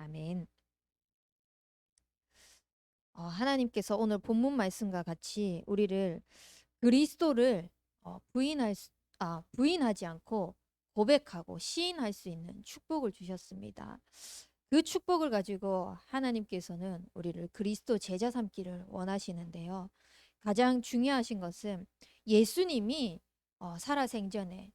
아멘. 하나님께서 오늘 본문 말씀과 같이 우리를 그리스도를 부인하지 않고 고백하고 시인할 수 있는 축복을 주셨습니다. 그 축복을 가지고 하나님께서는 우리를 그리스도 제자 삼기를 원하시는데요. 가장 중요하신 것은 예수님이 살아생전에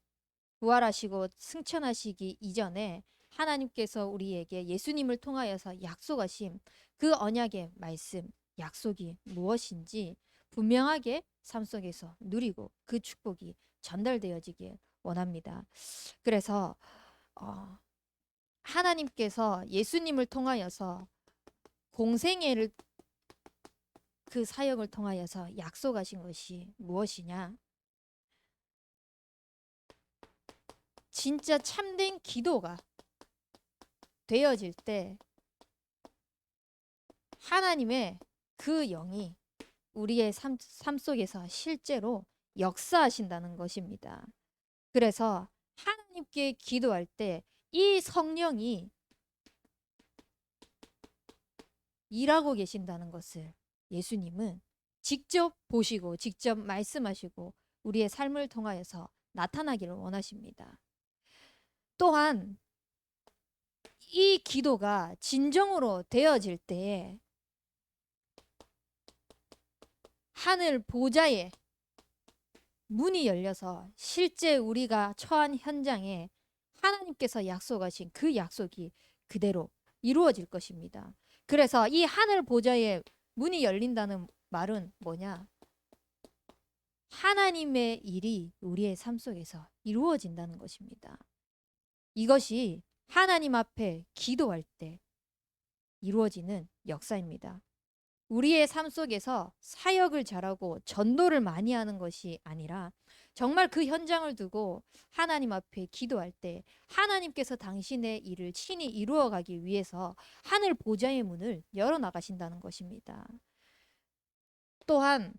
부활하시고 승천하시기 이전에 하나님께서 우리에게 예수님을 통하여서 약속하신 그 언약의 말씀, 약속이 무엇인지 분명하게 삶 속에서 누리고 그 축복이 전달되어지길 원합니다. 그래서 하나님께서 예수님을 통하여서 공생애를 그 사역을 통하여서 약속하신 것이 무엇이냐? 진짜 참된 기도가 되어질 때 하나님의 그 영이 우리의 삶 속에서 실제로 역사하신다는 것입니다. 그래서 하나님께 기도할 때 이 성령이 일하고 계신다는 것을 예수님은 직접 보시고 직접 말씀하시고 우리의 삶을 통하여서 나타나기를 원하십니다. 또한 이 기도가 진정으로 되어질 때에 하늘 보좌에 문이 열려서 실제 우리가 처한 현장에 하나님께서 약속하신 그 약속이 그대로 이루어질 것입니다. 그래서 이 하늘 보좌에 문이 열린다는 말은 뭐냐? 하나님의 일이 우리의 삶 속에서 이루어진다는 것입니다. 이것이 하나님 앞에 기도할 때 이루어지는 역사입니다. 우리의 삶 속에서 사역을 잘하고 전도를 많이 하는 것이 아니라 정말 그 현장을 두고 하나님 앞에 기도할 때 하나님께서 당신의 일을 친히 이루어 가기 위해서 하늘 보좌의 문을 열어 나가신다는 것입니다. 또한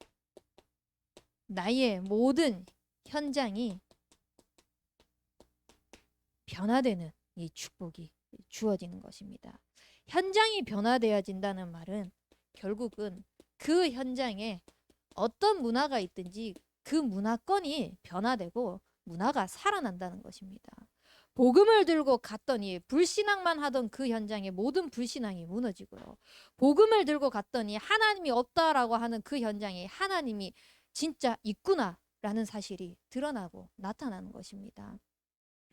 나의 모든 현장이 변화되는 이 축복이 주어지는 것입니다. 현장이 변화되어진다는 말은 결국은 그 현장에 어떤 문화가 있든지 그 문화권이 변화되고 문화가 살아난다는 것입니다. 복음을 들고 갔더니 불신앙만 하던 그 현장에 모든 불신앙이 무너지고요. 복음을 들고 갔더니 하나님이 없다라고 하는 그 현장에 하나님이 진짜 있구나라는 사실이 드러나고 나타나는 것입니다.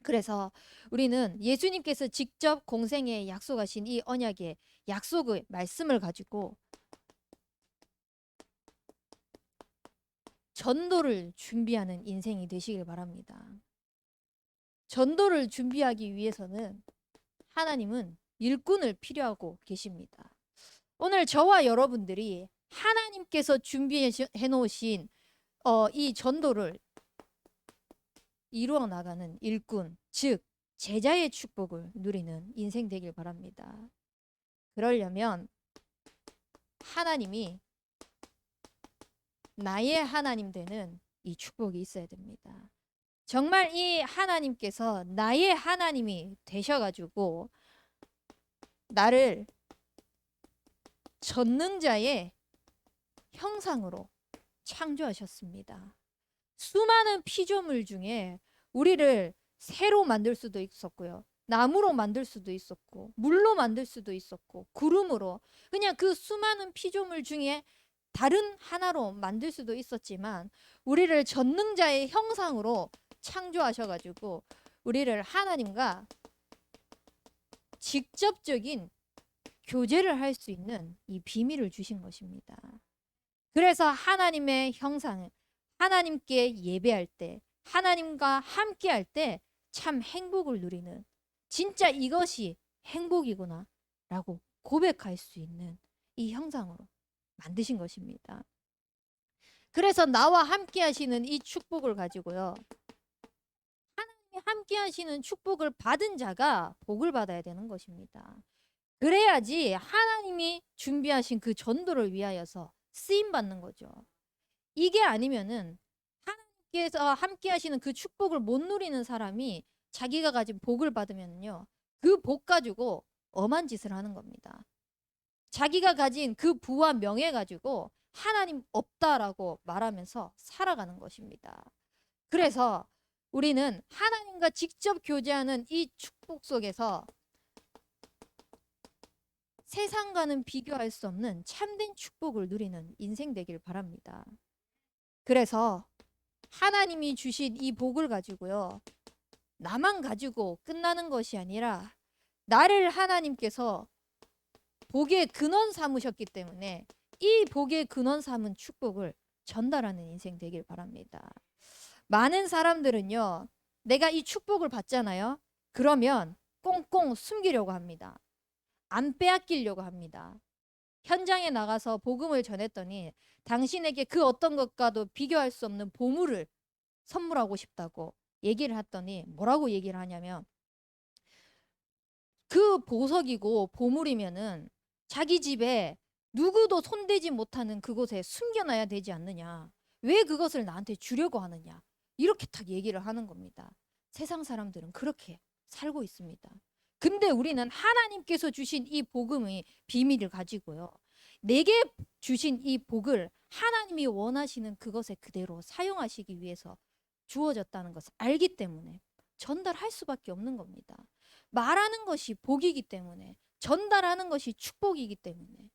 그래서 우리는 예수님께서 직접 공생에 약속하신 이 언약의 약속의 말씀을 가지고 전도를 준비하는 인생이 되시길 바랍니다. 전도를 준비하기 위해서는 하나님은 일꾼을 필요하고 계십니다. 오늘 저와 여러분들이 하나님께서 준비해 놓으신 이 전도를 이루어 나가는 일꾼, 즉 제자의 축복을 누리는 인생 되길 바랍니다. 그러려면 하나님이 나의 하나님 되는 이 축복이 있어야 됩니다. 정말 이 하나님께서 나의 하나님이 되셔가지고 나를 전능자의 형상으로 창조하셨습니다. 수많은 피조물 중에 우리를 새로 만들 수도 있었고요. 나무로 만들 수도 있었고 물로 만들 수도 있었고 구름으로 그냥 그 수많은 피조물 중에 다른 하나로 만들 수도 있었지만 우리를 전능자의 형상으로 창조하셔가지고 우리를 하나님과 직접적인 교제를 할 수 있는 이 비밀을 주신 것입니다. 그래서 하나님의 형상, 하나님께 예배할 때, 하나님과 함께 할 때 참 행복을 누리는 진짜 이것이 행복이구나 라고 고백할 수 있는 이 형상으로 만드신 것입니다. 그래서 나와 함께 하시는 이 축복을 가지고요. 하나님이 함께 하시는 축복을 받은 자가 복을 받아야 되는 것입니다. 그래야지 하나님이 준비하신 그 전도를 위하여서 쓰임 받는 거죠. 이게 아니면은 하나님께서 함께 하시는 그 축복을 못 누리는 사람이 자기가 가진 복을 받으면요. 그 복 가지고 엄한 짓을 하는 겁니다. 자기가 가진 그 부와 명예 가지고 하나님 없다라고 말하면서 살아가는 것입니다. 그래서 우리는 하나님과 직접 교제하는 이 축복 속에서 세상과는 비교할 수 없는 참된 축복을 누리는 인생 되길 바랍니다. 그래서 하나님이 주신 이 복을 가지고요, 나만 가지고 끝나는 것이 아니라 나를 하나님께서 복의 근원 삼으셨기 때문에 이 복의 근원 삼은 축복을 전달하는 인생 되길 바랍니다. 많은 사람들은요, 내가 이 축복을 받잖아요. 그러면 꽁꽁 숨기려고 합니다. 안 빼앗기려고 합니다. 현장에 나가서 복음을 전했더니 당신에게 그 어떤 것과도 비교할 수 없는 보물을 선물하고 싶다고 얘기를 했더니 뭐라고 얘기를 하냐면, 그 보석이고 보물이면은 자기 집에 누구도 손대지 못하는 그곳에 숨겨놔야 되지 않느냐. 왜 그것을 나한테 주려고 하느냐. 이렇게 딱 얘기를 하는 겁니다. 세상 사람들은 그렇게 살고 있습니다. 근데 우리는 하나님께서 주신 이 복음의 비밀을 가지고요, 내게 주신 이 복을 하나님이 원하시는 그것에 그대로 사용하시기 위해서 주어졌다는 것을 알기 때문에 전달할 수밖에 없는 겁니다. 말하는 것이 복이기 때문에, 전달하는 것이 축복이기 때문에.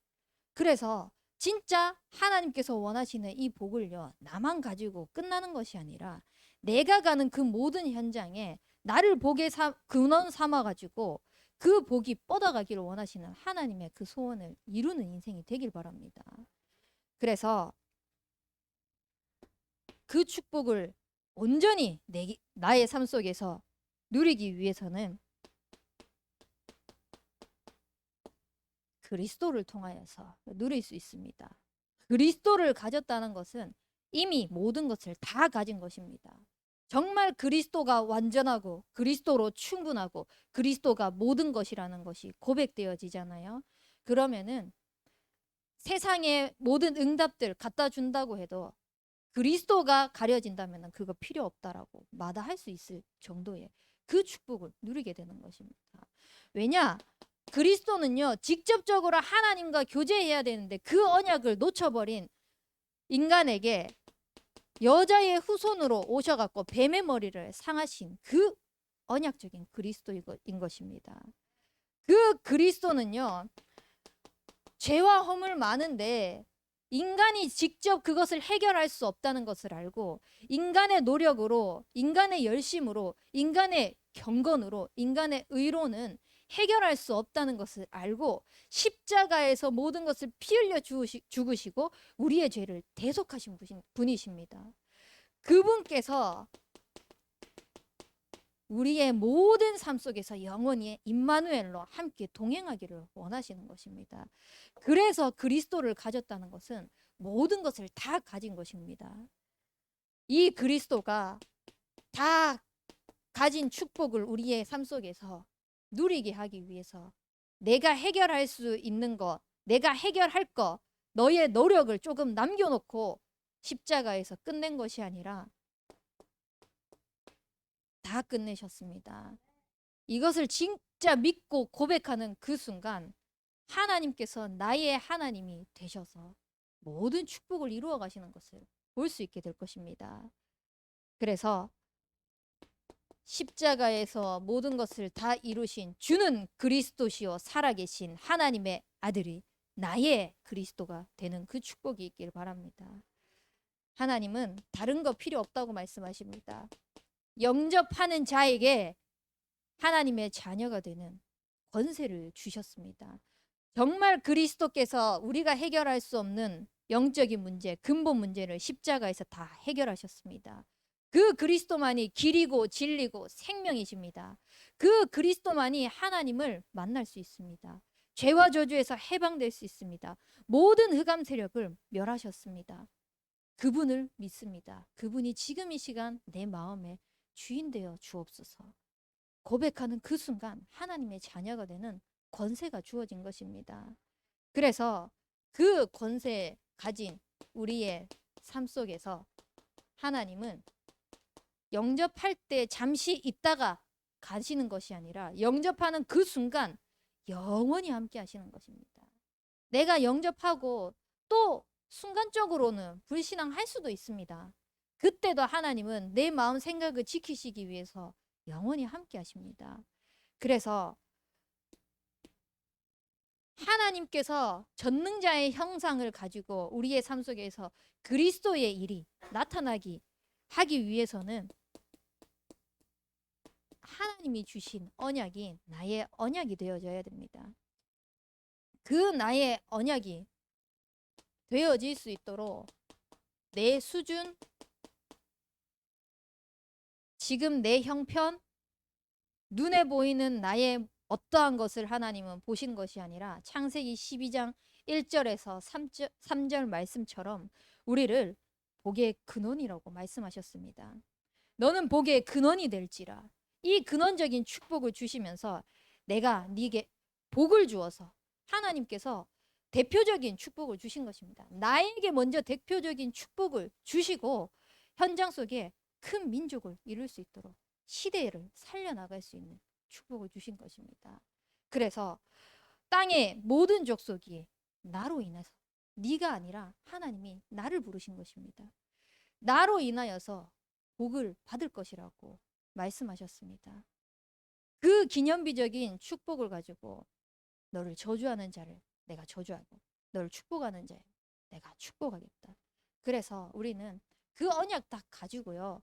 그래서 진짜 하나님께서 원하시는 이 복을요, 나만 가지고 끝나는 것이 아니라 내가 가는 그 모든 현장에 나를 복의 근원 삼아 가지고 그 복이 뻗어가기를 원하시는 하나님의 그 소원을 이루는 인생이 되길 바랍니다. 그래서 그 축복을 온전히 나의 삶 속에서 누리기 위해서는 그리스도를 통하여서 누릴 수 있습니다. 그리스도를 가졌다는 것은 이미 모든 것을 다 가진 것입니다. 정말 그리스도가 완전하고 그리스도로 충분하고 그리스도가 모든 것이라는 것이 고백되어지잖아요. 그러면은 세상의 모든 응답들 갖다 준다고 해도 그리스도가 가려진다면 그거 필요 없다라고 마다할 수 있을 정도의 그 축복을 누리게 되는 것입니다. 왜냐? 그리스도는요, 직접적으로 하나님과 교제해야 되는데 그 언약을 놓쳐버린 인간에게 여자의 후손으로 오셔갖고 뱀의 머리를 상하신 그 언약적인 그리스도인 것입니다. 그 그리스도는요, 죄와 허물 많은데 인간이 직접 그것을 해결할 수 없다는 것을 알고 인간의 노력으로, 인간의 열심으로, 인간의 경건으로, 인간의 의로는 해결할 수 없다는 것을 알고 십자가에서 모든 것을 피 흘려 죽으시고 우리의 죄를 대속하신 분이십니다. 그분께서 우리의 모든 삶 속에서 영원히 임마누엘로 함께 동행하기를 원하시는 것입니다. 그래서 그리스도를 가졌다는 것은 모든 것을 다 가진 것입니다. 이 그리스도가 다 가진 축복을 우리의 삶 속에서 누리게 하기 위해서 내가 해결할 수 있는 것, 내가 해결할 것, 너의 노력을 조금 남겨놓고 십자가에서 끝낸 것이 아니라 다 끝내셨습니다. 이것을 진짜 믿고 고백하는 그 순간 하나님께서 나의 하나님이 되셔서 모든 축복을 이루어 가시는 것을 볼 수 있게 될 것입니다. 그래서 십자가에서 모든 것을 다 이루신 주는 그리스도시요 살아계신 하나님의 아들이 나의 그리스도가 되는 그 축복이 있기를 바랍니다. 하나님은 다른 거 필요 없다고 말씀하십니다. 영접하는 자에게 하나님의 자녀가 되는 권세를 주셨습니다. 정말 그리스도께서 우리가 해결할 수 없는 영적인 문제, 근본 문제를 십자가에서 다 해결하셨습니다. 그 그리스도만이 길이고 진리고 생명이십니다. 그 그리스도만이 하나님을 만날 수 있습니다. 죄와 저주에서 해방될 수 있습니다. 모든 흑암 세력을 멸하셨습니다. 그분을 믿습니다. 그분이 지금 이 시간 내 마음에 주인 되어 주옵소서. 고백하는 그 순간 하나님의 자녀가 되는 권세가 주어진 것입니다. 그래서 그 권세 가진 우리의 삶 속에서 하나님은 영접할 때 잠시 있다가 가시는 것이 아니라 영접하는 그 순간 영원히 함께 하시는 것입니다. 내가 영접하고 또 순간적으로는 불신앙할 수도 있습니다. 그때도 하나님은 내 마음 생각을 지키시기 위해서 영원히 함께 하십니다. 그래서 하나님께서 전능자의 형상을 가지고 우리의 삶 속에서 그리스도의 일이 나타나기 하기 위해서는 하나님이 주신 언약이 나의 언약이 되어져야 됩니다. 그 나의 언약이 되어질 수 있도록 내 수준, 지금 내 형편, 눈에 보이는 나의 어떠한 것을 하나님은 보신 것이 아니라 창세기 12장 1절에서 3절 말씀처럼 우리를 복의 근원이라고 말씀하셨습니다. 너는 복의 근원이 될지라. 이 근원적인 축복을 주시면서 내가 네게 복을 주어서 하나님께서 대표적인 축복을 주신 것입니다. 나에게 먼저 대표적인 축복을 주시고 현장 속에 큰 민족을 이룰 수 있도록 시대를 살려나갈 수 있는 축복을 주신 것입니다. 그래서 땅의 모든 족속이 나로 인해서, 네가 아니라 하나님이 나를 부르신 것입니다. 나로 인하여서 복을 받을 것이라고 말씀하셨습니다. 그 기념비적인 축복을 가지고 너를 저주하는 자를 내가 저주하고 너를 축복하는 자를 내가 축복하겠다. 그래서 우리는 그 언약 딱 가지고요,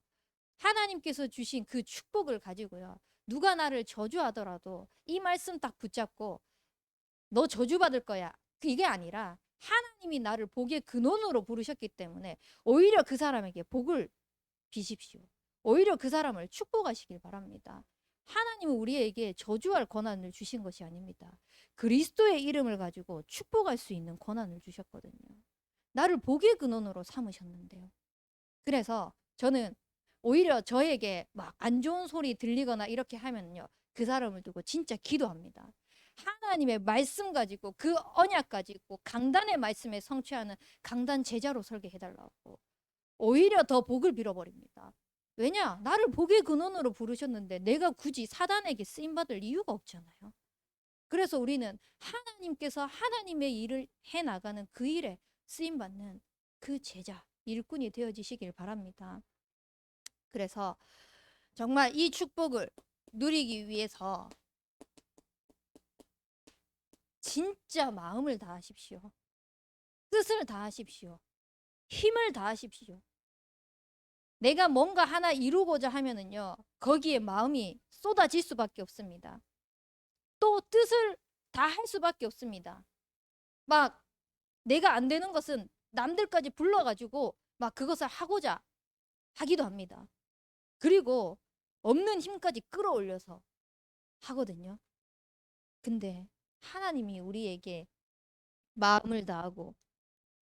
하나님께서 주신 그 축복을 가지고요, 누가 나를 저주하더라도 이 말씀 딱 붙잡고 너 저주받을 거야, 이게 아니라 하나님이 나를 복의 근원으로 부르셨기 때문에 오히려 그 사람에게 복을 비십시오. 오히려 그 사람을 축복하시길 바랍니다. 하나님은 우리에게 저주할 권한을 주신 것이 아닙니다. 그리스도의 이름을 가지고 축복할 수 있는 권한을 주셨거든요. 나를 복의 근원으로 삼으셨는데요. 그래서 저는 오히려 저에게 막 안 좋은 소리 들리거나 이렇게 하면요, 그 사람을 두고 진짜 기도합니다. 하나님의 말씀 가지고 그 언약 가지고 강단의 말씀에 성취하는 강단 제자로 설계 해달라고 오히려 더 복을 빌어버립니다. 왜냐? 나를 복의 근원으로 부르셨는데 내가 굳이 사단에게 쓰임받을 이유가 없잖아요. 그래서 우리는 하나님께서 하나님의 일을 해나가는 그 일에 쓰임받는 그 제자, 일꾼이 되어지시길 바랍니다. 그래서 정말 이 축복을 누리기 위해서 진짜 마음을 다하십시오. 뜻을 다하십시오. 힘을 다하십시오. 내가 뭔가 하나 이루고자 하면은요, 거기에 마음이 쏟아질 수밖에 없습니다. 또 뜻을 다할 수밖에 없습니다. 막 내가 안 되는 것은 남들까지 불러가지고 막 그것을 하고자 하기도 합니다. 그리고 없는 힘까지 끌어올려서 하거든요. 근데 하나님이 우리에게 마음을 다하고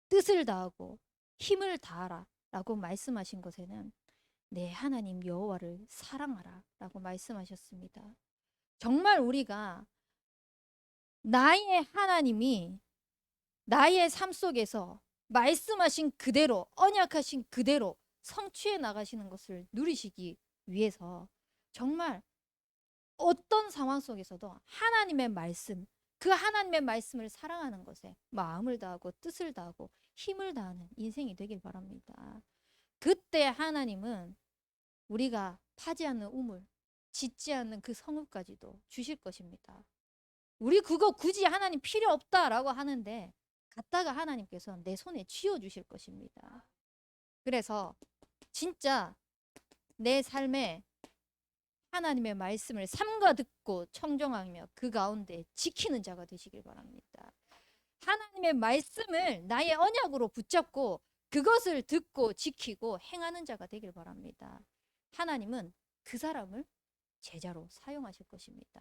뜻을 다하고 힘을 다하라 라고 말씀하신 것에는 내 하나님 여호와를 사랑하라 라고 말씀하셨습니다. 정말 우리가 나의 하나님이 나의 삶 속에서 말씀하신 그대로, 언약하신 그대로 성취해 나가시는 것을 누리시기 위해서 정말 어떤 상황 속에서도 하나님의 말씀, 그 하나님의 말씀을 사랑하는 것에 마음을 다하고 뜻을 다하고 힘을 다하는 인생이 되길 바랍니다. 그때 하나님은 우리가 파지 않는 우물, 짓지 않는 그 성읍까지도 주실 것입니다. 우리 그거 굳이 하나님 필요 없다라고 하는데 갔다가 하나님께서 내 손에 쥐어주실 것입니다. 그래서 진짜 내 삶에 하나님의 말씀을 삼가 듣고 청정하며 그 가운데 지키는 자가 되시길 바랍니다. 하나님의 말씀을 나의 언약으로 붙잡고 그것을 듣고 지키고 행하는 자가 되길 바랍니다. 하나님은 그 사람을 제자로 사용하실 것입니다.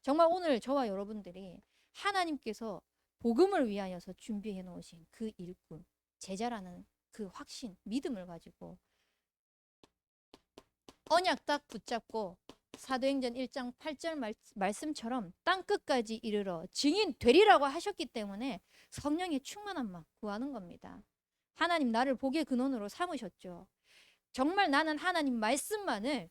정말 오늘 저와 여러분들이 하나님께서 복음을 위하여서 준비해 놓으신 그 일꾼, 제자라는 그 확신, 믿음을 가지고 언약 딱 붙잡고 사도행전 1장 8절 말씀처럼 땅끝까지 이르러 증인 되리라고 하셨기 때문에 성령의 충만함만 구하는 겁니다. 하나님 나를 복의 근원으로 삼으셨죠. 정말 나는 하나님 말씀만을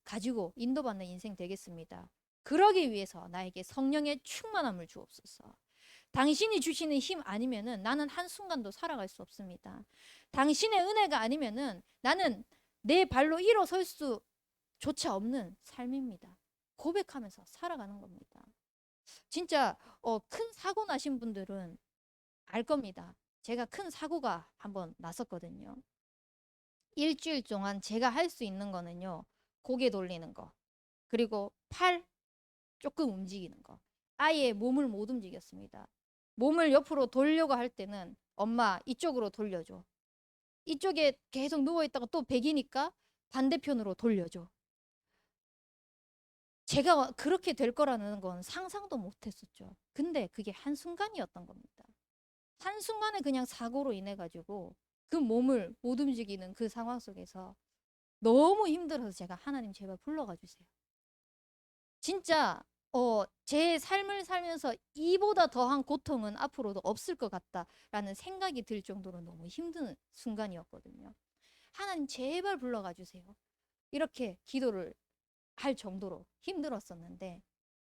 가지고 인도받는 인생 되겠습니다. 그러기 위해서 나에게 성령의 충만함을 주옵소서. 당신이 주시는 힘 아니면은 나는 한순간도 살아갈 수 없습니다. 당신의 은혜가 아니면은 나는 내 발로 일어설 수조차 없는 삶입니다. 고백하면서 살아가는 겁니다. 진짜 큰 사고 나신 분들은 알 겁니다. 제가 큰 사고가 한번 났었거든요. 일주일 동안 제가 할 수 있는 거는요, 고개 돌리는 거, 그리고 팔 조금 움직이는 거. 아예 몸을 못 움직였습니다. 몸을 옆으로 돌려고 할 때는 엄마 이쪽으로 돌려줘. 이쪽에 계속 누워있다가 또 베기니까 반대편으로 돌려줘. 제가 그렇게 될 거라는 건 상상도 못 했었죠. 근데 그게 한순간이었던 겁니다. 한순간에 그냥 사고로 인해 가지고 그 몸을 못 움직이는 그 상황 속에서 너무 힘들어서 제가 하나님 제발 불러가 주세요. 진짜 제 삶을 살면서 이보다 더한 고통은 앞으로도 없을 것 같다라는 생각이 들 정도로 너무 힘든 순간이었거든요. 하나님 제발 불러가 주세요. 이렇게 기도를 할 정도로 힘들었었는데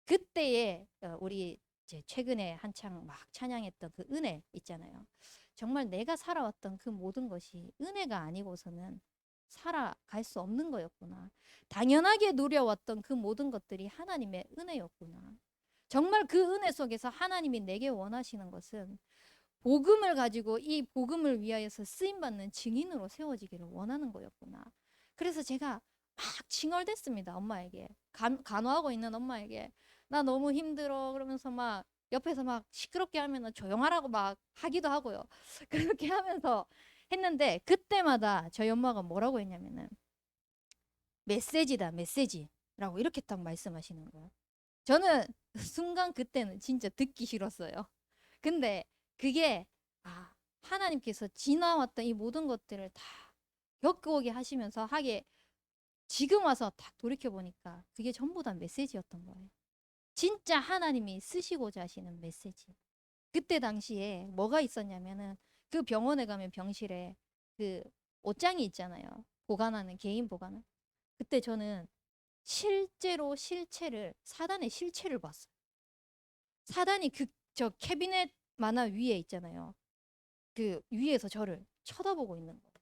그때에 우리 이제 최근에 한창 막 찬양했던 그 은혜 있잖아요. 정말 내가 살아왔던 그 모든 것이 은혜가 아니고서는 살아갈 수 없는 거였구나. 당연하게 누려왔던 그 모든 것들이 하나님의 은혜였구나. 정말 그 은혜 속에서 하나님이 내게 원하시는 것은 복음을 가지고 이 복음을 위하여서 쓰임받는 증인으로 세워지기를 원하는 거였구나. 그래서 제가 막 칭얼댔습니다. 엄마에게. 간호하고 있는 엄마에게. 나 너무 힘들어. 그러면서 막 옆에서 막 시끄럽게 하면 조용하라고 막 하기도 하고요. 그렇게 하면서 했는데 그때마다 저희 엄마가 뭐라고 했냐면은 메시지다 메시지라고 이렇게 딱 말씀하시는 거예요. 저는 순간 그때는 진짜 듣기 싫었어요. 근데 그게 하나님께서 지나왔던 이 모든 것들을 다 겪어오게 하시면서 하게 지금 와서 딱 돌이켜 보니까 그게 전부 다 메시지였던 거예요. 진짜 하나님이 쓰시고자 하시는 메시지. 그때 당시에 뭐가 있었냐면은 그 병원에 가면 병실에 그 옷장이 있잖아요. 보관하는 개인 보관은. 그때 저는 실제로 사단의 실체를 봤어요. 사단이 저 캐비넷 만화 위에 있잖아요. 그 위에서 저를 쳐다보고 있는 거예요.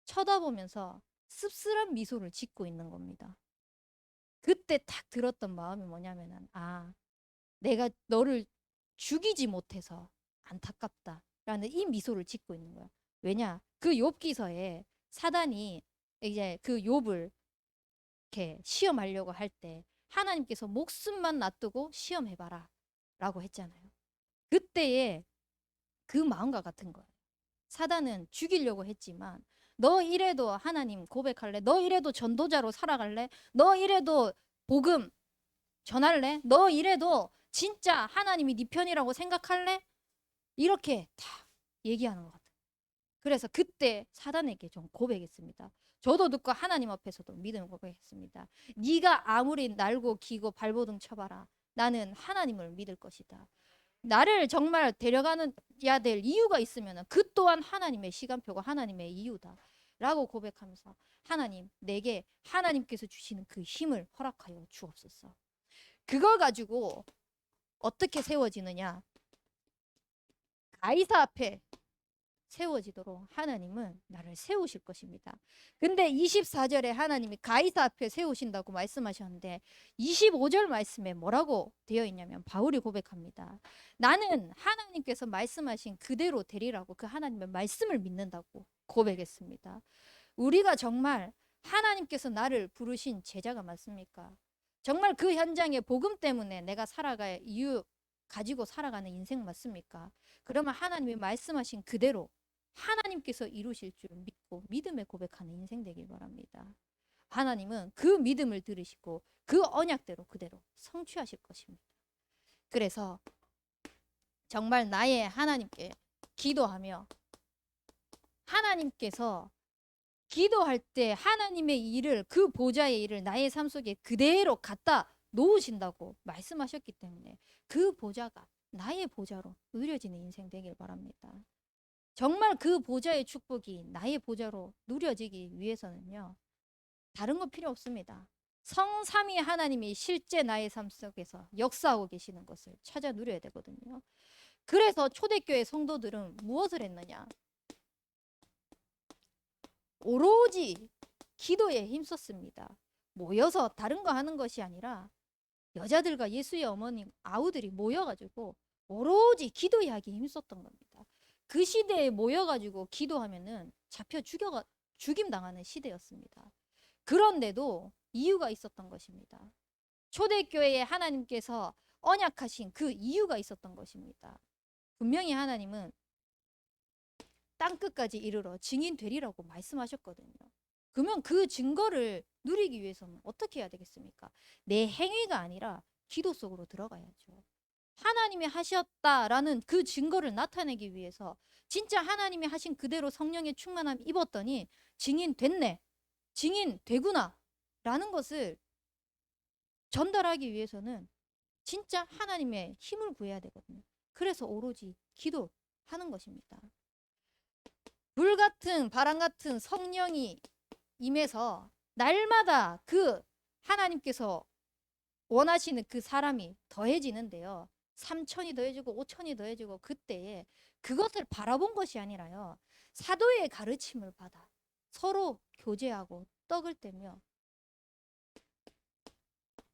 쳐다보면서 씁쓸한 미소를 짓고 있는 겁니다. 그때 딱 들었던 마음이 뭐냐면은 내가 너를 죽이지 못해서 안타깝다라는 이 미소를 짓고 있는 거야. 왜냐? 그 욥기서에 사단이 이제 그 욥을 이렇게 시험하려고 할 때 하나님께서 목숨만 놔두고 시험해봐라 라고 했잖아요. 그때의 그 마음과 같은 거예요. 사단은 죽이려고 했지만 너 이래도 하나님 고백할래? 너 이래도 전도자로 살아갈래? 너 이래도 복음 전할래? 너 이래도 진짜 하나님이 네 편이라고 생각할래? 이렇게 다 얘기하는 것 같아요. 그래서 그때 사단에게 좀 고백했습니다. 저도 듣고 하나님 앞에서도 믿음을 고백했습니다. 네가 아무리 날고 기고 발버둥 쳐봐라. 나는 하나님을 믿을 것이다. 나를 정말 데려가는 야 될 이유가 있으면 그 또한 하나님의 시간표가 하나님의 이유다. 라고 고백하면서 하나님 내게 하나님께서 주시는 그 힘을 허락하여 주옵소서. 그걸 가지고 어떻게 세워지느냐? 가이사 앞에 세워지도록 하나님은 나를 세우실 것입니다. 근데 24절에 하나님이 가이사 앞에 세우신다고 말씀하셨는데 25절 말씀에 뭐라고 되어 있냐면 바울이 고백합니다. 나는 하나님께서 말씀하신 그대로 되리라고 그 하나님의 말씀을 믿는다고 고백했습니다. 우리가 정말 하나님께서 나를 부르신 제자가 맞습니까? 정말 그 현장에 복음 때문에 내가 살아갈 이유 가지고 살아가는 인생 맞습니까? 그러면 하나님이 말씀하신 그대로 하나님께서 이루실 줄 믿고 믿음에 고백하는 인생 되길 바랍니다. 하나님은 그 믿음을 들으시고 그 언약대로 그대로 성취하실 것입니다. 그래서 정말 나의 하나님께 기도하며 하나님께서 기도할 때 하나님의 일을 그 보좌의 일을 나의 삶 속에 그대로 갖다 놓으신다고 말씀하셨기 때문에 그 보좌가 나의 보좌로 누려지는 인생 되길 바랍니다. 정말 그 보좌의 축복이 나의 보좌로 누려지기 위해서는요. 다른 거 필요 없습니다. 성삼위 하나님이 실제 나의 삶 속에서 역사하고 계시는 것을 찾아 누려야 되거든요. 그래서 초대교회 성도들은 무엇을 했느냐? 오로지 기도에 힘썼습니다. 모여서 다른 거 하는 것이 아니라 여자들과 예수의 어머님 아우들이 모여가지고 오로지 기도 이야기에 힘썼던 겁니다. 그 시대에 모여가지고 기도하면은 잡혀 죽임 당하는 시대였습니다. 그런데도 이유가 있었던 것입니다. 초대교회에 하나님께서 언약하신 그 이유가 있었던 것입니다. 분명히 하나님은 땅끝까지 이르러 증인 되리라고 말씀하셨거든요. 그러면 그 증거를 누리기 위해서는 어떻게 해야 되겠습니까? 내 행위가 아니라 기도 속으로 들어가야죠. 하나님이 하셨다라는 그 증거를 나타내기 위해서 진짜 하나님이 하신 그대로 성령의 충만함 입었더니 증인 됐네, 증인 되구나 라는 것을 전달하기 위해서는 진짜 하나님의 힘을 구해야 되거든요. 그래서 오로지 기도하는 것입니다. 불같은 바람 같은 성령이 임해서 날마다 그 하나님께서 원하시는 그 사람이 더해지는데요. 3천이 더해지고 5천이 더해지고 그때에 그것을 바라본 것이 아니라요. 사도의 가르침을 받아 서로 교제하고 떡을 떼며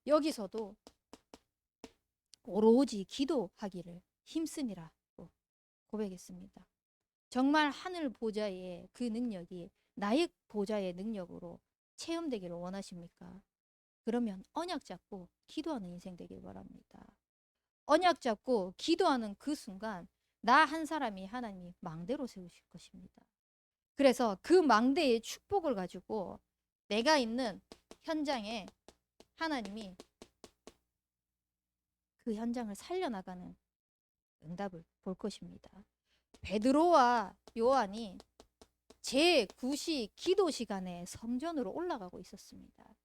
여기서도 오로지 기도하기를 힘쓰니라고 고백했습니다. 정말 하늘 보좌의 그 능력이 나의 보좌의 능력으로 체험되기를 원하십니까? 그러면 언약 잡고 기도하는 인생 되길 바랍니다. 언약 잡고 기도하는 그 순간 나 한 사람이 하나님이 망대로 세우실 것입니다. 그래서 그 망대의 축복을 가지고 내가 있는 현장에 하나님이 그 현장을 살려나가는 응답을 볼 것입니다. 베드로와 요한이 제9시 기도 시간에 성전으로 올라가고 있었습니다.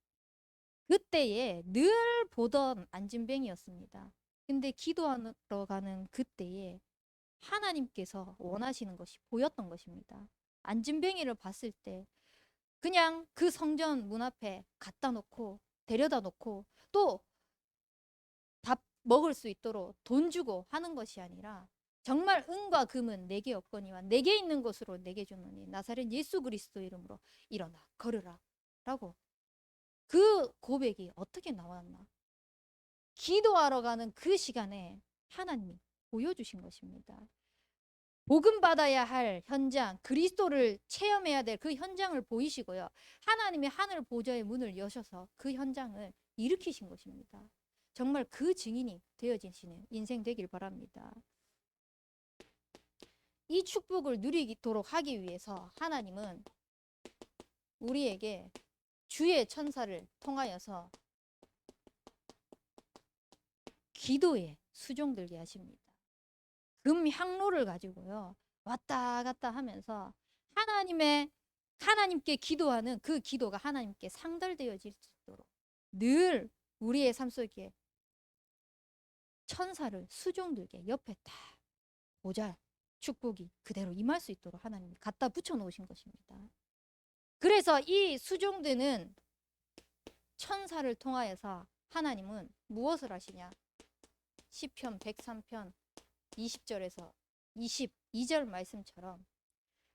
그때에 늘 보던 안진뱅이였습니다. 근데 기도하러 가는 그때에 하나님께서 원하시는 것이 보였던 것입니다. 안진뱅이를 봤을 때 그냥 그 성전 문 앞에 갖다 놓고 데려다 놓고 또 밥 먹을 수 있도록 돈 주고 하는 것이 아니라 정말 은과 금은 내게 없거니와 내게 있는 것으로 내게 주노니 나사렛 예수 그리스도 이름으로 일어나 걸으라 라고 그 고백이 어떻게 나왔나? 기도하러 가는 그 시간에 하나님이 보여주신 것입니다. 복음 받아야 할 현장, 그리스도를 체험해야 될 그 현장을 보이시고요. 하나님이 하늘 보좌의 문을 여셔서 그 현장을 일으키신 것입니다. 정말 그 증인이 되어지시는 인생 되길 바랍니다. 이 축복을 누리도록 하기 위해서 하나님은 우리에게 주의 천사를 통하여서 기도에 수종들게 하십니다. 금 향로를 가지고요. 왔다 갔다 하면서 하나님께 기도하는 그 기도가 하나님께 상달되어질 수 있도록 늘 우리의 삶 속에 천사를 수종들게 옆에 딱 보좌 축복이 그대로 임할 수 있도록 하나님이 갖다 붙여 놓으신 것입니다. 그래서 이 수종드는 천사를 통하여서 하나님은 무엇을 하시냐? 시편 103편 20절에서 22절 말씀처럼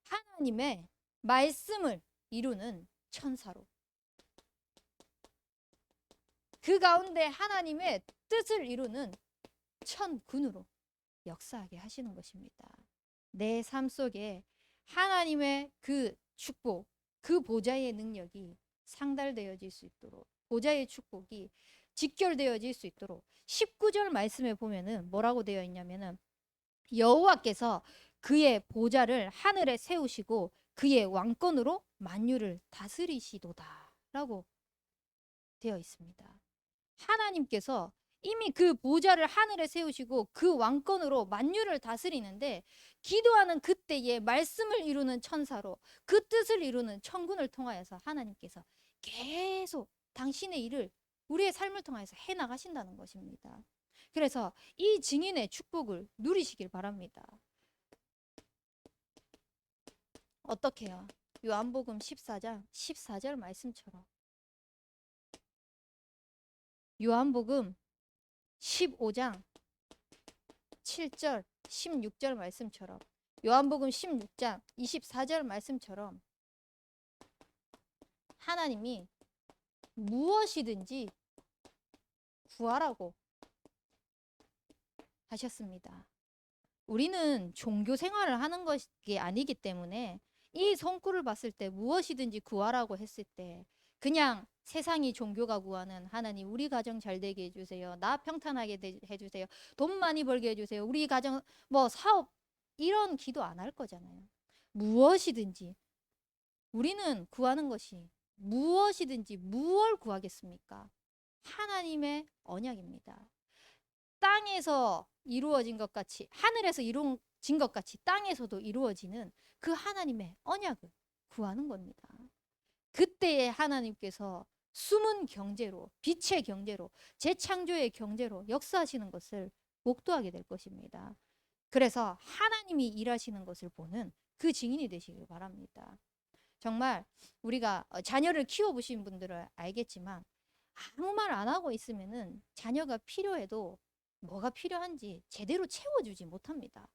하나님의 말씀을 이루는 천사로 그 가운데 하나님의 뜻을 이루는 천군으로 역사하게 하시는 것입니다. 내 삶 속에 하나님의 그 축복, 그 보좌의 능력이 상달되어질 수 있도록 보좌의 축복이 직결되어질 수 있도록 19절 말씀에 보면은 뭐라고 되어 있냐면은 여호와께서 그의 보좌를 하늘에 세우시고 그의 왕권으로 만유를 다스리시도다 라고 되어 있습니다. 하나님께서 이미 그 보좌를 하늘에 세우시고 그 왕권으로 만유를 다스리는데 기도하는 그때에 말씀을 이루는 천사로 그 뜻을 이루는 천군을 통하여서 하나님께서 계속 당신의 일을 우리의 삶을 통해서 해나가신다는 것입니다. 그래서 이 증인의 축복을 누리시길 바랍니다. 어떻게 해요? 요한복음 14장 14절 말씀처럼 요한복음 15장 7절 16절 말씀처럼, 요한복음 16장 24절 말씀처럼 하나님이 무엇이든지 구하라고 하셨습니다. 우리는 종교 생활을 하는 것이 아니기 때문에 이 성구를 봤을 때 무엇이든지 구하라고 했을 때 그냥 세상이 종교가 구하는 하나님 우리 가정 잘 되게 해주세요. 나 평탄하게 해주세요. 돈 많이 벌게 해주세요. 우리 가정 뭐 사업 이런 기도 안 할 거잖아요. 무엇이든지 우리는 구하는 것이 무엇이든지 무엇을 구하겠습니까? 하나님의 언약입니다. 땅에서 이루어진 것 같이 하늘에서 이루어진 것 같이 땅에서도 이루어지는 그 하나님의 언약을 구하는 겁니다. 그때에 하나님께서 숨은 경제로 빛의 경제로 재창조의 경제로 역사하시는 것을 목도하게 될 것입니다. 그래서 하나님이 일하시는 것을 보는 그 증인이 되시길 바랍니다. 정말 우리가 자녀를 키워보신 분들은 알겠지만 아무 말 안 하고 있으면은 자녀가 필요해도 뭐가 필요한지 제대로 채워주지 못합니다.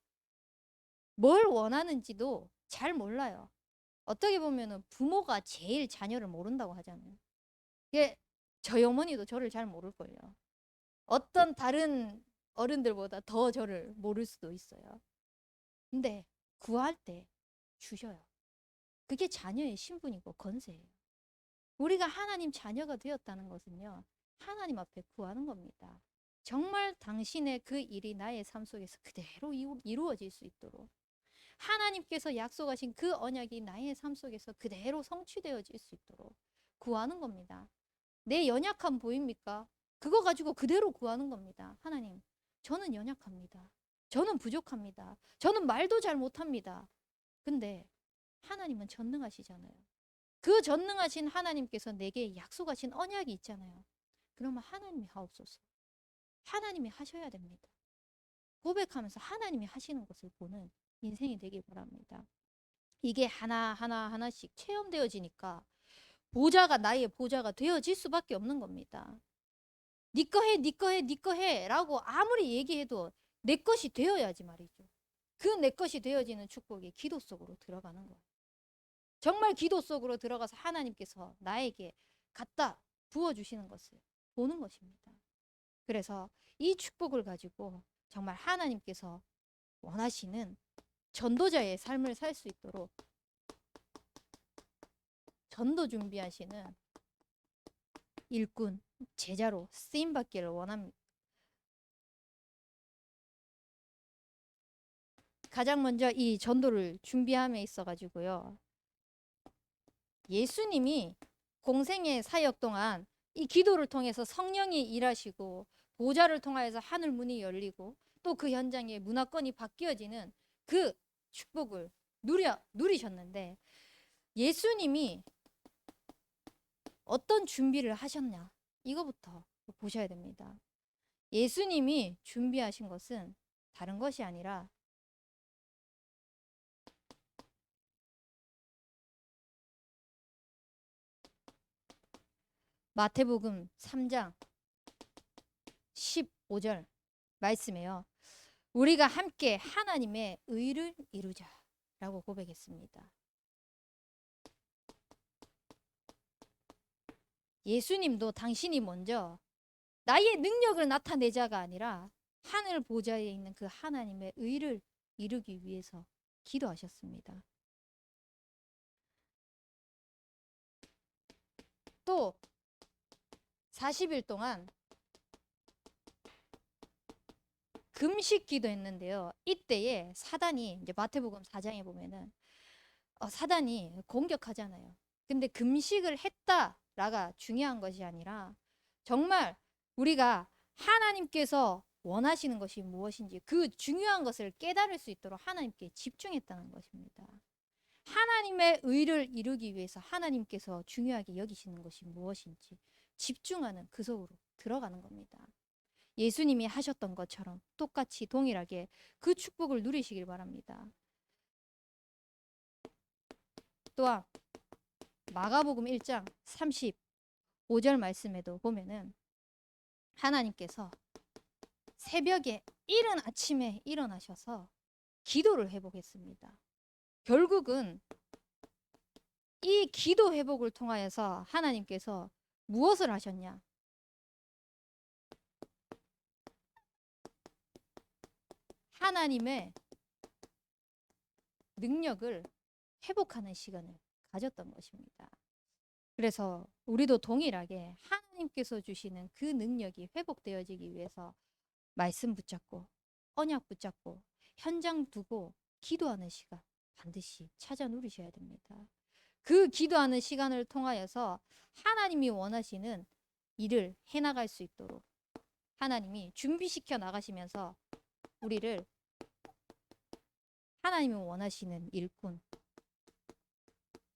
뭘 원하는지도 잘 몰라요. 어떻게 보면은 부모가 제일 자녀를 모른다고 하잖아요. 예, 저희 어머니도 저를 잘 모를걸요. 어떤 다른 어른들보다 더 저를 모를 수도 있어요. 근데 구할 때 주셔요. 그게 자녀의 신분이고 건세예요. 우리가 하나님 자녀가 되었다는 것은요, 하나님 앞에 구하는 겁니다. 정말 당신의 그 일이 나의 삶 속에서 그대로 이루어질 수 있도록 하나님께서 약속하신 그 언약이 나의 삶 속에서 그대로 성취되어질 수 있도록 구하는 겁니다. 내 연약함 보입니까? 그거 가지고 그대로 구하는 겁니다. 하나님, 저는 연약합니다. 저는 부족합니다. 저는 말도 잘 못합니다. 근데 하나님은 전능하시잖아요. 그 전능하신 하나님께서 내게 약속하신 언약이 있잖아요. 그러면 하나님이 하옵소서. 하나님이 하셔야 됩니다. 고백하면서 하나님이 하시는 것을 보는 인생이 되길 바랍니다. 이게 하나씩 체험되어지니까 보좌가 나의 보좌가 되어질 수밖에 없는 겁니다. 네 거 해, 네 거 해, 네 거 해 라고 아무리 얘기해도 내 것이 되어야지 말이죠. 그 내 것이 되어지는 축복이 기도 속으로 들어가는 거예요. 정말 기도 속으로 들어가서 하나님께서 나에게 갖다 부어주시는 것을 보는 것입니다. 그래서 이 축복을 가지고 정말 하나님께서 원하시는 전도자의 삶을 살 수 있도록 전도 준비하시는 일꾼, 제자로 쓰임받기를 원합니다. 가장 먼저 이 전도를 준비함에 있어 가지고요. 예수님이 공생의 사역 동안 이 기도를 통해서 성령이 일하시고 보좌를 통하여서 하늘 문이 열리고 또 그 현장에 문화권이 바뀌어지는 그 축복을 누리셨는데 예수님이 어떤 준비를 하셨냐? 이거부터 보셔야 됩니다. 예수님이 준비하신 것은 다른 것이 아니라 마태복음 3장 15절 말씀에요. 우리가 함께 하나님의 의를 이루자라고 고백했습니다. 예수님도 당신이 먼저 나의 능력을 나타내자가 아니라 하늘 보좌에 있는 그 하나님의 의를 이루기 위해서 기도하셨습니다. 또 40일 동안 금식 기도했는데요. 이때에 사단이 이제 마태복음 4장에 보면은 사단이 공격하잖아요. 근데 금식을 했다라가 중요한 것이 아니라 정말 우리가 하나님께서 원하시는 것이 무엇인지 그 중요한 것을 깨달을 수 있도록 하나님께 집중했다는 것입니다. 하나님의 의를 이루기 위해서 하나님께서 중요하게 여기시는 것이 무엇인지 집중하는 그 속으로 들어가는 겁니다. 예수님이 하셨던 것처럼 똑같이 동일하게 그 축복을 누리시길 바랍니다. 또한 마가복음 1장 35절 말씀에도 보면은 하나님께서 새벽에 이른 아침에 일어나셔서 기도를 회복했습니다. 결국은 이 기도 회복을 통하여서 하나님께서 무엇을 하셨냐? 하나님의 능력을 회복하는 시간을 가졌던 것입니다. 그래서 우리도 동일하게 하나님께서 주시는 그 능력이 회복되어지기 위해서 말씀 붙잡고 언약 붙잡고 현장 두고 기도하는 시간 반드시 찾아 누리셔야 됩니다. 그 기도하는 시간을 통하여서 하나님이 원하시는 일을 해나갈 수 있도록 하나님이 준비시켜 나가시면서 우리를 하나님이 원하시는 일꾼,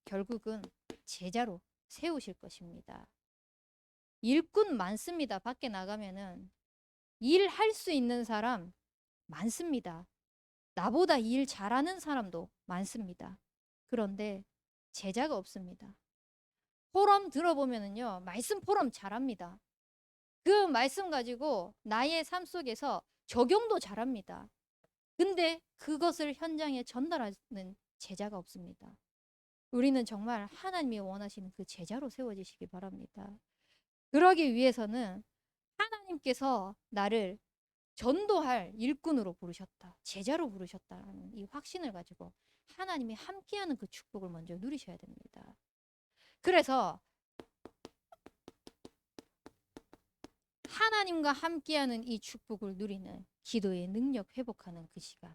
결국은 제자로 세우실 것입니다. 일꾼 많습니다. 밖에 나가면은 일할 수 있는 사람 많습니다. 나보다 일 잘하는 사람도 많습니다. 그런데 제자가 없습니다. 포럼 들어보면은요, 말씀 포럼 잘합니다. 그 말씀 가지고 나의 삶 속에서 적용도 잘합니다. 근데 그것을 현장에 전달하는 제자가 없습니다. 우리는 정말 하나님이 원하시는 그 제자로 세워지시기 바랍니다. 그러기 위해서는 하나님께서 나를 전도할 일꾼으로 부르셨다, 제자로 부르셨다는 이 확신을 가지고 하나님이 함께하는 그 축복을 먼저 누리셔야 됩니다. 그래서 하나님과 함께하는 이 축복을 누리는 기도의 능력 회복하는 그 시간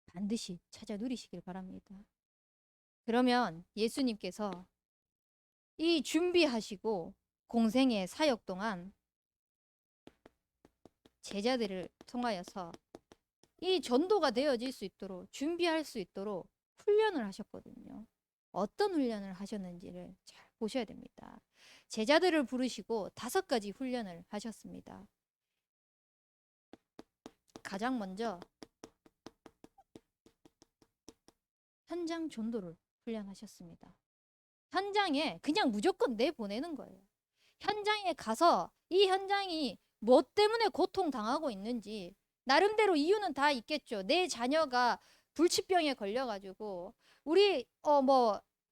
반드시 찾아 누리시길 바랍니다. 그러면 예수님께서 이 준비하시고 공생의 사역 동안 제자들을 통하여서 이 전도가 되어질 수 있도록 준비할 수 있도록 훈련을 하셨거든요. 어떤 훈련을 하셨는지를 잘 보셔야 됩니다. 제자들을 부르시고 5가지 훈련을 하셨습니다. 가장 먼저 현장 전도를 훈련하셨습니다. 현장에 그냥 무조건 내보내는 거예요. 현장에 가서 이 현장이 뭐 때문에 고통당하고 있는지 나름대로 이유는 다 있겠죠. 내 자녀가 불치병에 걸려가지고 우리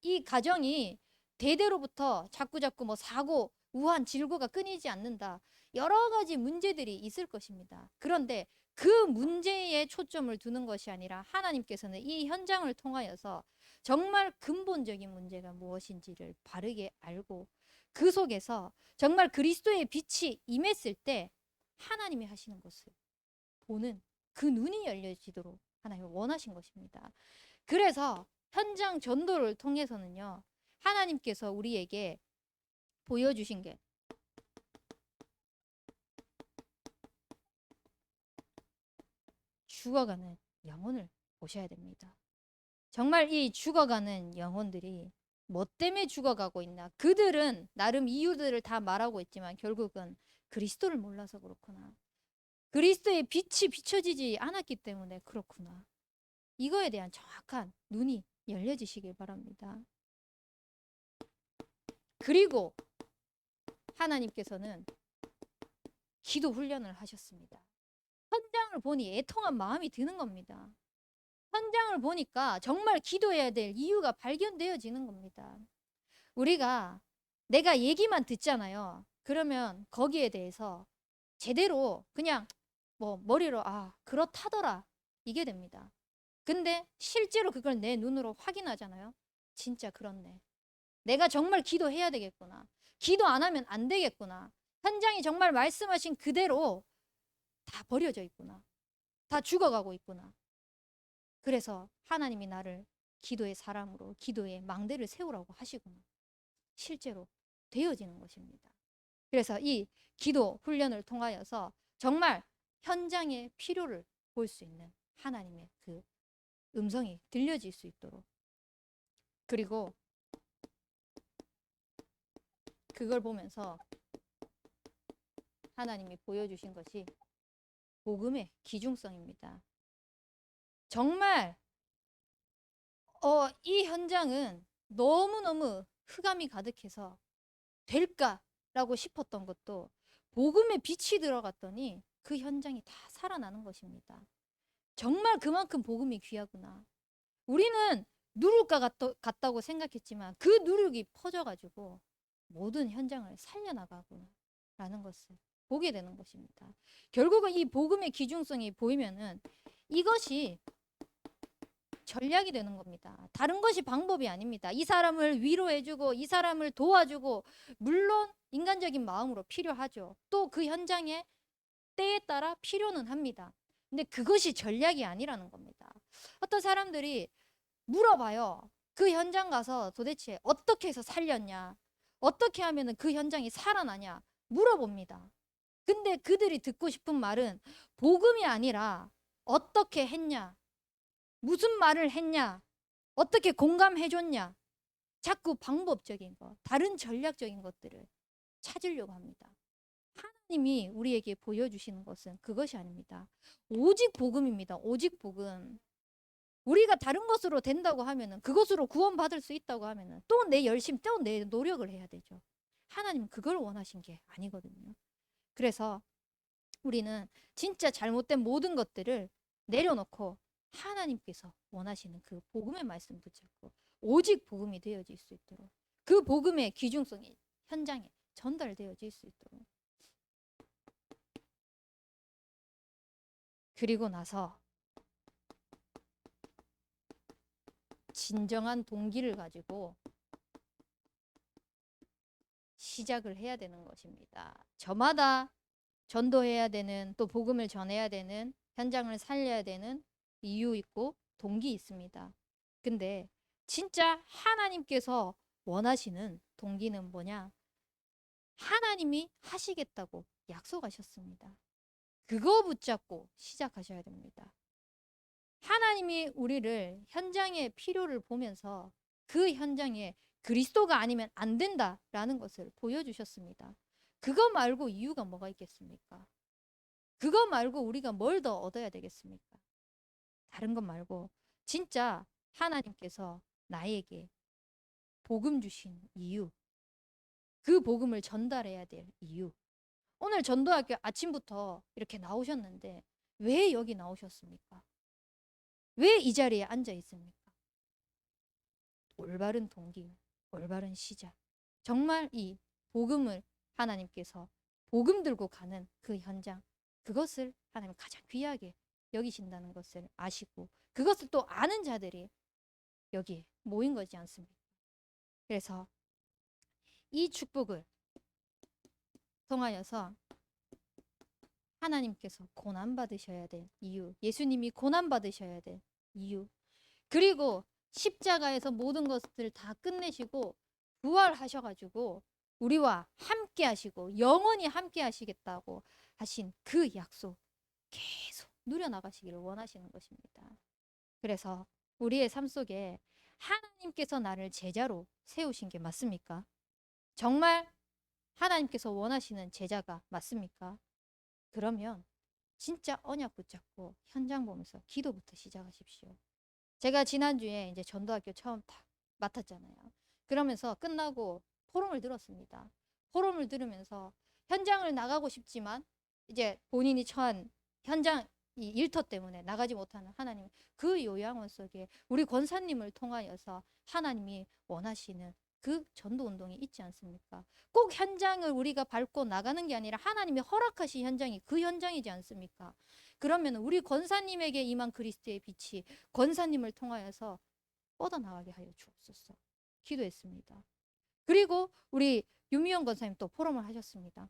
이 가정이 대대로부터 자꾸자꾸 뭐 사고 우한 질고가 끊이지 않는다. 여러 가지 문제들이 있을 것입니다. 그런데 그 문제에 초점을 두는 것이 아니라 하나님께서는 이 현장을 통하여서 정말 근본적인 문제가 무엇인지를 바르게 알고 그 속에서 정말 그리스도의 빛이 임했을 때 하나님이 하시는 것을 보는 그 눈이 열려지도록 하나님이 원하신 것입니다. 그래서 현장 전도를 통해서는요, 하나님께서 우리에게 보여주신 게 죽어가는 영혼을 보셔야 됩니다. 정말 이 죽어가는 영혼들이 뭐 때문에 죽어가고 있나? 그들은 나름 이유들을 다 말하고 있지만 결국은 그리스도를 몰라서 그렇구나. 그리스도의 빛이 비춰지지 않았기 때문에 그렇구나. 이거에 대한 정확한 눈이 열려지시길 바랍니다. 그리고 하나님께서는 기도 훈련을 하셨습니다. 현장을 보니 애통한 마음이 드는 겁니다. 현장을 보니까 정말 기도해야 될 이유가 발견되어지는 겁니다. 우리가 내가 얘기만 듣잖아요. 그러면 거기에 대해서 제대로 그냥 뭐 머리로 그렇다더라 이게 됩니다. 근데 실제로 그걸 내 눈으로 확인하잖아요. 진짜 그렇네. 내가 정말 기도해야 되겠구나. 기도 안 하면 안 되겠구나. 현장이 정말 말씀하신 그대로 다 버려져 있구나. 다 죽어가고 있구나. 그래서 하나님이 나를 기도의 사람으로 기도의 망대를 세우라고 하시구나. 실제로 되어지는 것입니다. 그래서 이 기도 훈련을 통하여서 정말 현장의 필요를 볼 수 있는 하나님의 그 음성이 들려질 수 있도록, 그리고 그걸 보면서 하나님이 보여주신 것이 복음의 기중성입니다. 정말 이 현장은 너무너무 흑암이 가득해서 될까라고 싶었던 것도 복음의 빛이 들어갔더니 그 현장이 다 살아나는 것입니다. 정말 그만큼 복음이 귀하구나. 우리는 누룩과 같다고 생각했지만 그 누룩이 퍼져가지고 모든 현장을 살려나가구나라는 것을 보게 되는 것입니다. 결국은 이 복음의 귀중성이 보이면은 이것이 전략이 되는 겁니다. 다른 것이 방법이 아닙니다. 이 사람을 위로해주고 이 사람을 도와주고 물론 인간적인 마음으로 필요하죠. 또 그 현장에 때에 따라 필요는 합니다. 근데 그것이 전략이 아니라는 겁니다. 어떤 사람들이 물어봐요. 그 현장 가서 도대체 어떻게 해서 살렸냐? 어떻게 하면 그 현장이 살아나냐? 물어봅니다. 근데 그들이 듣고 싶은 말은 복음이 아니라 어떻게 했냐? 무슨 말을 했냐? 어떻게 공감해 줬냐? 자꾸 방법적인 것, 다른 전략적인 것들을 찾으려고 합니다. 하나님이 우리에게 보여주시는 것은 그것이 아닙니다. 오직 복음입니다. 오직 복음. 우리가 다른 것으로 된다고 하면은 그것으로 구원받을 수 있다고 하면은 또 내 열심, 또 내 노력을 해야 되죠. 하나님은 그걸 원하신 게 아니거든요. 그래서 우리는 진짜 잘못된 모든 것들을 내려놓고 하나님께서 원하시는 그 복음의 말씀 붙잡고 오직 복음이 되어질 수 있도록 그 복음의 귀중성이 현장에 전달되어질 수 있도록 그리고 나서 진정한 동기를 가지고 시작을 해야 되는 것입니다. 저마다 전도해야 되는 또 복음을 전해야 되는 현장을 살려야 되는 이유 있고 동기 있습니다. 근데 진짜 하나님께서 원하시는 동기는 뭐냐? 하나님이 하시겠다고 약속하셨습니다. 그거 붙잡고 시작하셔야 됩니다. 하나님이 우리를 현장의 필요를 보면서 그 현장에 그리스도가 아니면 안 된다라는 것을 보여주셨습니다. 그거 말고 이유가 뭐가 있겠습니까? 그거 말고 우리가 뭘 더 얻어야 되겠습니까? 다른 것 말고 진짜 하나님께서 나에게 복음 주신 이유, 그 복음을 전달해야 될 이유. 오늘 전도학교 아침부터 이렇게 나오셨는데 왜 여기 나오셨습니까? 왜 이 자리에 앉아 있습니까? 올바른 동기, 올바른 시작. 정말 이 복음을 하나님께서 복음 들고 가는 그 현장, 그것을 하나님 가장 귀하게 여기신다는 것을 아시고 그것을 또 아는 자들이 여기 모인 거지 않습니까? 그래서 이 축복을 통하여서 하나님께서 고난 받으셔야 될 이유, 예수님이 고난 받으셔야 될 이유, 그리고 십자가에서 모든 것을 다 끝내시고 부활하셔가지고 우리와 함께 하시고 영원히 함께 하시겠다고 하신 그 약속 계속 누려나가시기를 원하시는 것입니다. 그래서 우리의 삶 속에 하나님께서 나를 제자로 세우신 게 맞습니까? 정말 하나님께서 원하시는 제자가 맞습니까? 그러면 진짜 언약 붙잡고 현장 보면서 기도부터 시작하십시오. 제가 지난주에 이제 전도학교 처음 딱 맡았잖아요. 그러면서 끝나고 포럼을 들었습니다. 포럼을 들으면서 현장을 나가고 싶지만 이제 본인이 처한 현장 이 일터 때문에 나가지 못하는 하나님 그 요양원 속에 우리 권사님을 통하여서 하나님이 원하시는 그 전도 운동이 있지 않습니까? 꼭 현장을 우리가 밟고 나가는 게 아니라 하나님이 허락하신 현장이 그 현장이지 않습니까? 그러면 우리 권사님에게 임한 그리스도의 빛이 권사님을 통하여서 뻗어나가게 하여 주옵소서. 기도했습니다. 그리고 우리 유미영 권사님 또 포럼을 하셨습니다.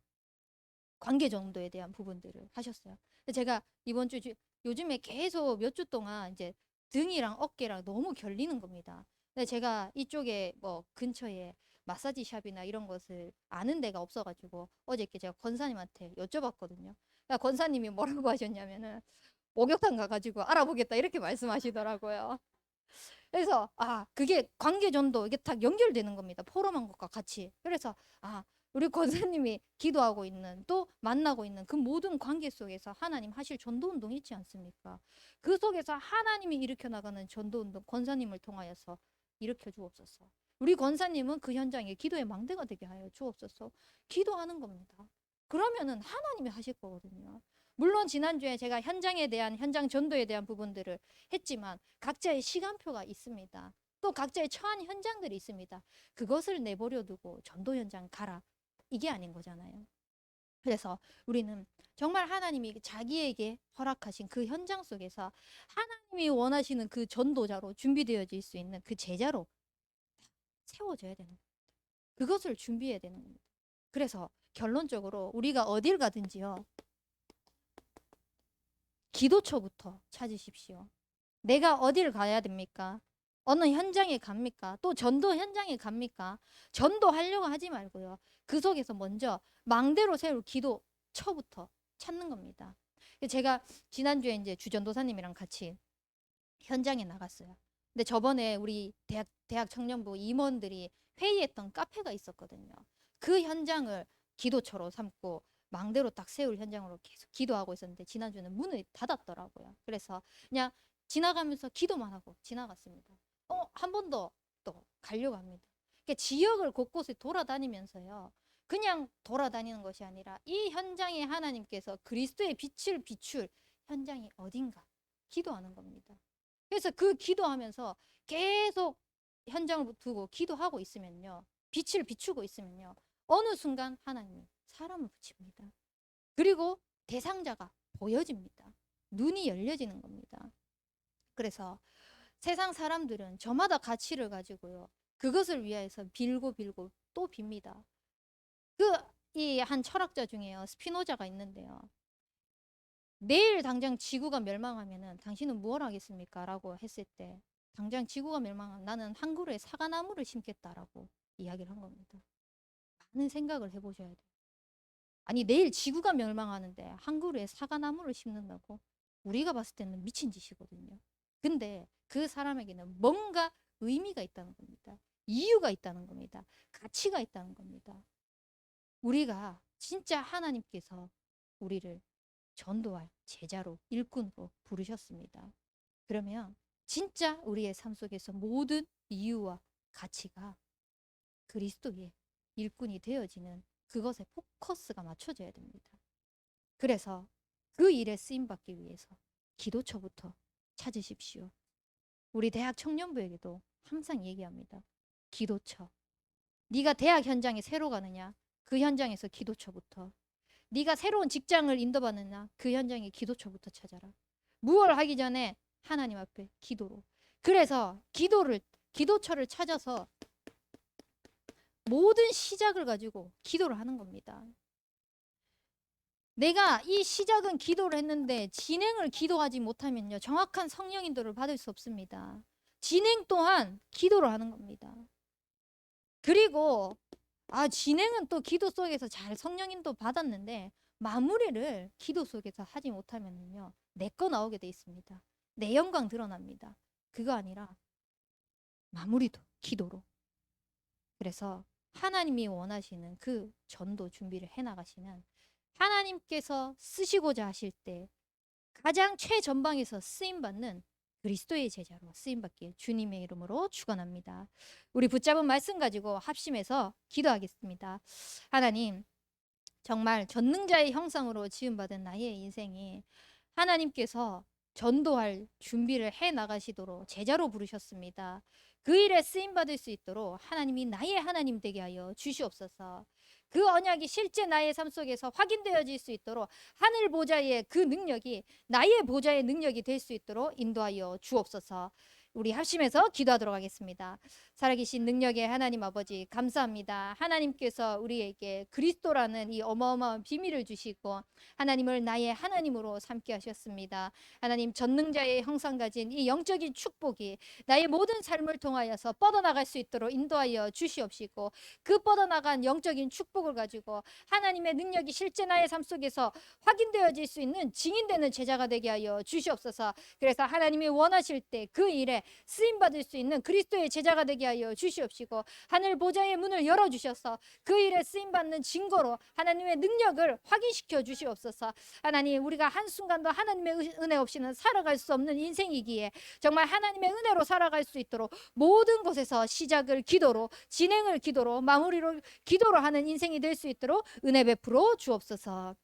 관계 정도에 대한 부분들을 하셨어요. 제가 이번 주 요즘에 계속 몇 주 동안 이제 등이랑 어깨랑 너무 결리는 겁니다. 근데 제가 이쪽에 뭐 근처에 마사지 샵이나 이런 것을 아는 데가 없어가지고 어저께 제가 권사님한테 여쭤봤거든요. 그러니까 권사님이 뭐라고 하셨냐면은 목욕탕 가가지고 알아보겠다 이렇게 말씀하시더라고요. 그래서 그게 관계 전도 이게 다 연결되는 겁니다. 포럼한 것과 같이. 그래서 우리 권사님이 기도하고 있는 또 만나고 있는 그 모든 관계 속에서 하나님 하실 전도 운동 있지 않습니까? 그 속에서 하나님이 일으켜 나가는 전도 운동 권사님을 통하여서 일으켜 주옵소서. 우리 권사님은 그 현장에 기도의 망대가 되게 하여 주옵소서. 기도하는 겁니다. 그러면은 하나님이 하실 거거든요. 물론 지난주에 제가 현장에 대한 현장 전도에 대한 부분들을 했지만 각자의 시간표가 있습니다. 또 각자의 처한 현장들이 있습니다. 그것을 내버려 두고 전도 현장 가라. 이게 아닌 거잖아요. 그래서 우리는 정말 하나님이 자기에게 허락하신 그 현장 속에서 하나님이 원하시는 그 전도자로 준비되어질 수 있는 그 제자로 세워져야 되는 겁니다. 그것을 준비해야 되는 겁니다. 그래서 결론적으로 우리가 어딜 가든지요. 기도처부터 찾으십시오. 내가 어딜 가야 됩니까? 어느 현장에 갑니까? 또 전도 현장에 갑니까? 전도하려고 하지 말고요. 그 속에서 먼저 망대로 세울 기도처부터 찾는 겁니다. 제가 지난주에 이제 주전도사님이랑 같이 현장에 나갔어요. 근데 저번에 우리 대학 청년부 임원들이 회의했던 카페가 있었거든요. 그 현장을 기도처로 삼고 망대로 딱 세울 현장으로 계속 기도하고 있었는데 지난주에는 문을 닫았더라고요. 그래서 그냥 지나가면서 기도만 하고 지나갔습니다. 한 번 더 또 가려고 합니다. 그러니까 지역을 곳곳에 돌아다니면서요. 그냥 돌아다니는 것이 아니라 이 현장에 하나님께서 그리스도의 빛을 비출 현장이 어딘가 기도하는 겁니다. 그래서 그 기도하면서 계속 현장을 두고 기도하고 있으면요. 빛을 비추고 있으면요. 어느 순간 하나님이 사람을 붙입니다. 그리고 대상자가 보여집니다. 눈이 열려지는 겁니다. 그래서 세상 사람들은 저마다 가치를 가지고요. 그것을 위하여서 빌고 빌고 또 빕니다. 이 한 철학자 중에요. 스피노자가 있는데요. 내일 당장 지구가 멸망하면은 당신은 무엇 하겠습니까? 라고 했을 때 당장 지구가 멸망하면 나는 한 그루의 사과나무를 심겠다라고 이야기를 한 겁니다. 많은 생각을 해보셔야 돼요. 아니 내일 지구가 멸망하는데 한 그루의 사과나무를 심는다고? 우리가 봤을 때는 미친 짓이거든요. 근데 그 사람에게는 뭔가 의미가 있다는 겁니다. 이유가 있다는 겁니다. 가치가 있다는 겁니다. 우리가 진짜 하나님께서 우리를 전도할 제자로 일꾼으로 부르셨습니다. 그러면 진짜 우리의 삶 속에서 모든 이유와 가치가 그리스도의 일꾼이 되어지는 그것에 포커스가 맞춰져야 됩니다. 그래서 그 일에 쓰임받기 위해서 기도처부터 찾으십시오. 우리 대학 청년부에게도 항상 얘기합니다. 기도처. 네가 대학 현장에 새로 가느냐? 그 현장에서 기도처부터. 네가 새로운 직장을 인도받느냐? 그 현장의 기도처부터 찾아라. 무엇을 하기 전에 하나님 앞에 기도로. 그래서 기도처를 찾아서 모든 시작을 가지고 기도를 하는 겁니다. 내가 이 시작은 기도를 했는데 진행을 기도하지 못하면요. 정확한 성령 인도를 받을 수 없습니다. 진행 또한 기도를 하는 겁니다. 그리고 진행은 또 기도 속에서 잘 성령 인도 받았는데 마무리를 기도 속에서 하지 못하면요. 내 거 나오게 돼 있습니다. 내 영광 드러납니다. 그거 아니라 마무리도 기도로. 그래서 하나님이 원하시는 그 전도 준비를 해나가시면 하나님께서 쓰시고자 하실 때 가장 최전방에서 쓰임받는 그리스도의 제자로 쓰임받길 주님의 이름으로 축원합니다. 우리 붙잡은 말씀 가지고 합심해서 기도하겠습니다. 하나님, 정말 전능자의 형상으로 지음받은 나의 인생이 하나님께서 전도할 준비를 해 나가시도록 제자로 부르셨습니다. 그 일에 쓰임 받을 수 있도록 하나님이 나의 하나님 되게 하여 주시옵소서. 그 언약이 실제 나의 삶 속에서 확인되어질 수 있도록 하늘 보좌의 그 능력이 나의 보좌의 능력이 될 수 있도록 인도하여 주옵소서. 우리 합심해서 기도하도록 하겠습니다. 살아계신 능력의 하나님 아버지 감사합니다. 하나님께서 우리에게 그리스도라는 이 어마어마한 비밀을 주시고 하나님을 나의 하나님으로 삼게 하셨습니다. 하나님 전능자의 형상 가진 이 영적인 축복이 나의 모든 삶을 통하여서 뻗어나갈 수 있도록 인도하여 주시옵시고 그 뻗어나간 영적인 축복을 가지고 하나님의 능력이 실제 나의 삶 속에서 확인되어질 수 있는 증인되는 제자가 되게 하여 주시옵소서. 그래서 하나님이 원하실 때 그 일에 쓰임 받을 수 있는 그리스도의 제자가 되게 하여 주시옵시고 하늘 보좌의 문을 열어 주셔서 그 일에 쓰임 받는 증거로 하나님의 능력을 확인시켜 주시옵소서. 하나님, 우리가 한순간도 하나님의 은혜 없이는 살아갈 수 없는 인생이기에 정말 하나님의 은혜로 살아갈 수 있도록 모든 곳에서 시작을 기도로, 진행을 기도로, 마무리로 기도로 하는 인생이 될 수 있도록 은혜 베풀어 주옵소서.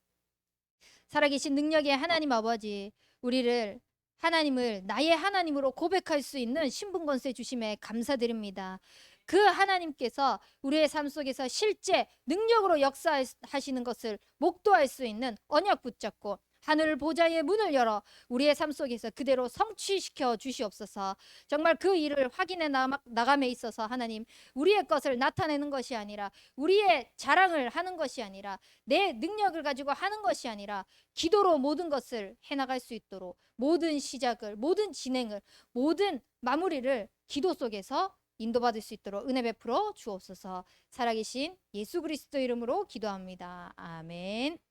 살아계신 능력의 하나님 아버지, 우리를 하나님을 나의 하나님으로 고백할 수 있는 신분 권세 주심에 감사드립니다. 그 하나님께서 우리의 삶 속에서 실제 능력으로 역사하시는 것을 목도할 수 있는 언약 붙잡고 하늘 보좌의 문을 열어 우리의 삶 속에서 그대로 성취시켜 주시옵소서. 정말 그 일을 확인해 나감에 있어서 하나님, 우리의 것을 나타내는 것이 아니라, 우리의 자랑을 하는 것이 아니라, 내 능력을 가지고 하는 것이 아니라 기도로 모든 것을 해나갈 수 있도록 모든 시작을, 모든 진행을, 모든 마무리를 기도 속에서 인도받을 수 있도록 은혜 베풀어 주옵소서. 살아계신 예수 그리스도 이름으로 기도합니다. 아멘.